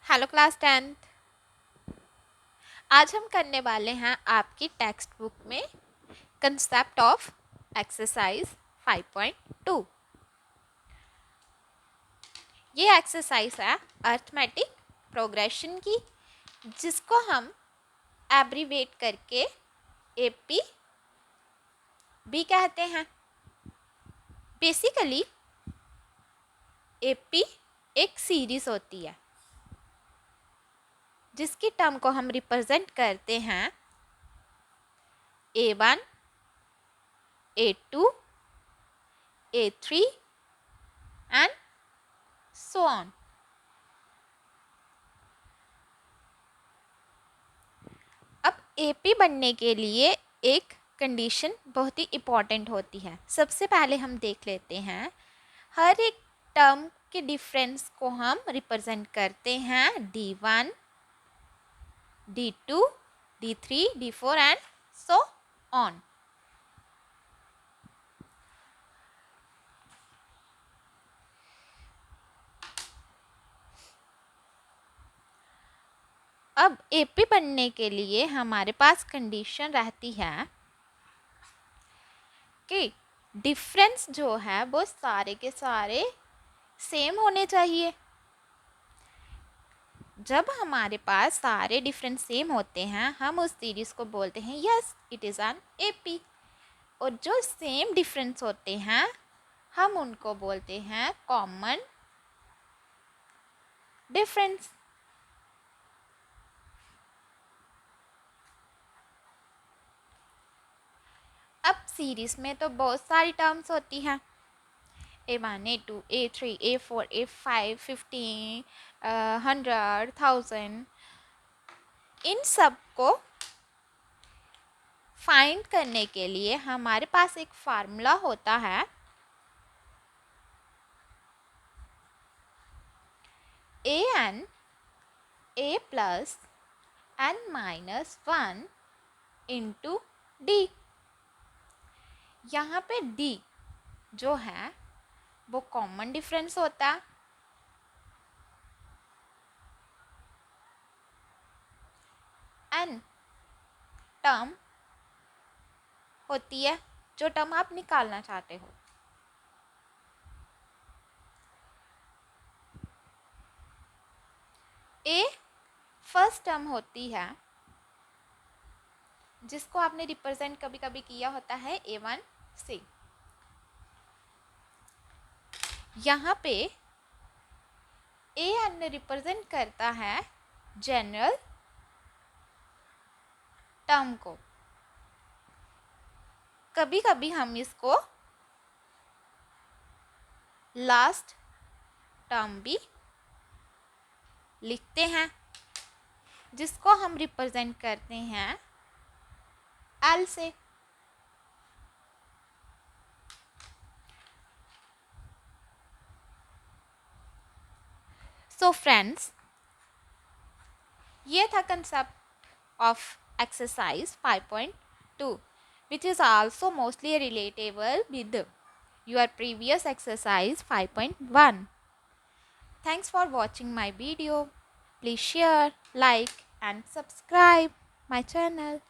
Hello class 10th। आज हम करने वाले हैं आपकी टेक्स्ट बुक में कंसेप्ट ऑफ एक्सरसाइज 5.2। ये एक्सरसाइज है अर्थमेटिक प्रोग्रेशन की, जिसको हम एब्रीवेट करके एपी भी कहते हैं। बेसिकली एपी एक सीरीज होती है जिसकी टर्म को हम रिप्रेजेंट करते हैं A1, A2, A3 and so on. अब एपी बनने के लिए एक कंडीशन बहुत ही इम्पॉर्टेंट होती है। सबसे पहले हम देख लेते हैं, हर एक टर्म के डिफरेंस को हम रिप्रेजेंट करते हैं D1, D2, D3, D4 and so on. अब एपी बनने के लिए हमारे पास कंडीशन रहती है कि डिफरेंस जो है वो सारे के सारे सेम होने चाहिए। जब हमारे पास सारे डिफरेंस सेम होते हैं, हम उस सीरीज को बोलते हैं yes it is an AP. और जो सेम डिफरेंस होते हैं हम उनको बोलते हैं कॉमन डिफरेंस। अब सीरीज में तो बहुत सारी टर्म्स होती हैं, A1, A2, A3, A4, A5, 15, 100, 1000। इन सब को फाइंड करने के लिए हमारे पास एक फार्मूला होता है an a plus n minus 1 into D. यहाँ पे d जो है वो कॉमन डिफरेंस होता है, n टर्म होती है जो टर्म आप निकालना चाहते हो। a फर्स्ट टर्म होती है जिसको आपने रिप्रेजेंट कभी कभी किया होता है A1 से। यहाँ पे an रिप्रेजेंट करता है जनरल टर्म को। कभी कभी हम इसको लास्ट टर्म भी लिखते हैं, जिसको हम रिप्रेजेंट करते हैं L से। सो फ्रेंड्स, ये था concept of exercise 5.2, which is also mostly relatable with your previous exercise 5.1. Thanks for watching my video. Please share, like and subscribe my channel.